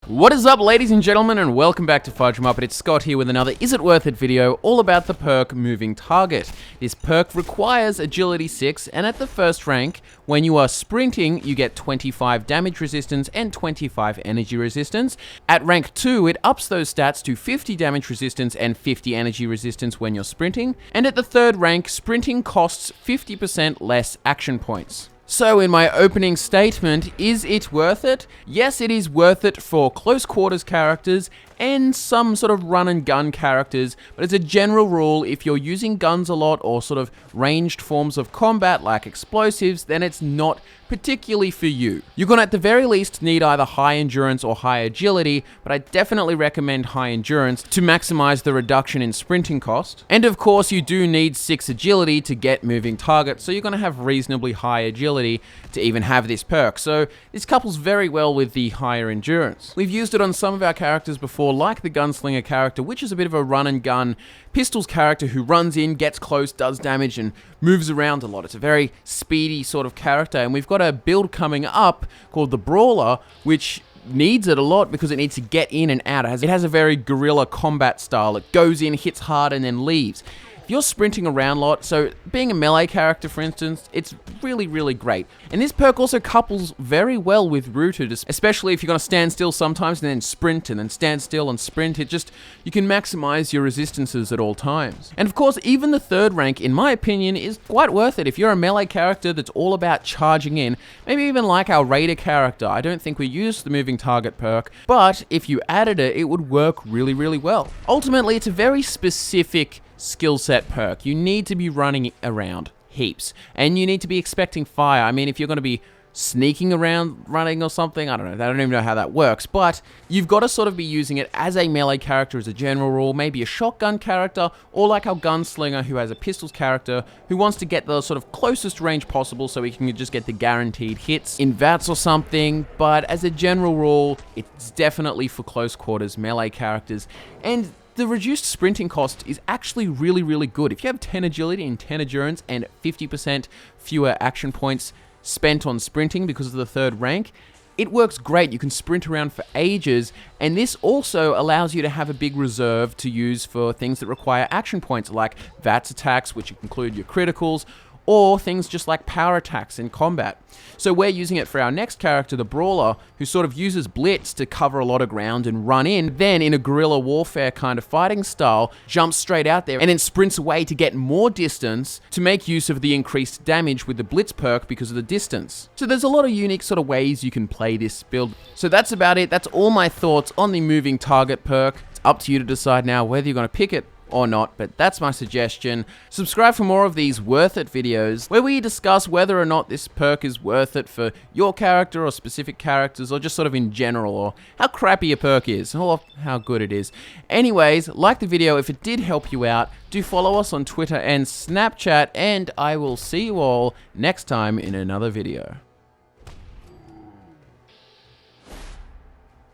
What is up, ladies and gentlemen, and welcome back to FudgeMuppet. It's Scott here with another Is It Worth It video, all about the perk Moving Target. This perk requires Agility 6, and at the first rank, when you are sprinting, you get 25 damage resistance and 25 energy resistance. At rank 2, it ups those stats to 50 damage resistance and 50 energy resistance when you're sprinting. And at the third rank, sprinting costs 50% less action points. So in my opening statement, is it worth it? Yes, it is worth it for close quarters characters and some sort of run and gun characters, but as a general rule, if you're using guns a lot or sort of ranged forms of combat like explosives, then it's not particularly for you. You're gonna at the very least need either high endurance or high agility, but I definitely recommend high endurance to maximize the reduction in sprinting cost. And of course, you do need 6 agility to get moving target, so you're gonna have reasonably high agility to even have this perk. So this couples very well with the higher endurance. We've used it on some of our characters before, like the gunslinger character, which is a bit of a run and gun pistols character who runs in, gets close, does damage, and moves around a lot. It's a very speedy sort of character, and we've got a build coming up called the Brawler, which needs it a lot because it needs to get in and out. It has a very guerrilla combat style. It goes in, hits hard, and then leaves. If you're sprinting around a lot, so being a melee character, for instance, it's really, really great. And this perk also couples very well with Rooted, especially if you're going to stand still sometimes and then sprint and then stand still and sprint. You can maximize your resistances at all times. And of course, even the third rank, in my opinion, is quite worth it. If you're a melee character that's all about charging in, maybe even like our Raider character, I don't think we used the moving target perk, but if you added it, it would work really, really well. Ultimately, it's a very specific skill set perk. You need to be running around heaps, and you need to be expecting fire. I mean, if you're going to be sneaking around running or something, I don't even know how that works, but you've got to sort of be using it as a melee character as a general rule, maybe a shotgun character, or like our gunslinger who has a pistols character who wants to get the sort of closest range possible so he can just get the guaranteed hits in VATS or something. But as a general rule, it's definitely for close quarters melee characters. And the reduced sprinting cost is actually really, really good. If you have 10 agility and 10 endurance and 50% fewer action points spent on sprinting because of the third rank, it works great. You can sprint around for ages, and this also allows you to have a big reserve to use for things that require action points, like VATS attacks, which include your criticals, or things just like power attacks in combat. So we're using it for our next character, the Brawler, who sort of uses Blitz to cover a lot of ground and run in, then in a guerrilla warfare kind of fighting style, jumps straight out there and then sprints away to get more distance to make use of the increased damage with the Blitz perk because of the distance. So there's a lot of unique sort of ways you can play this build. So that's about it. That's all my thoughts on the moving target perk. It's up to you to decide now whether you're going to pick it or not, but that's my suggestion. Subscribe for more of these worth it videos where we discuss whether or not this perk is worth it for your character or specific characters, or just sort of in general, or how crappy a perk is or how good it is. Anyways, like the video if it did help you out. Do follow us on Twitter and Snapchat, and I will see you all next time in another video.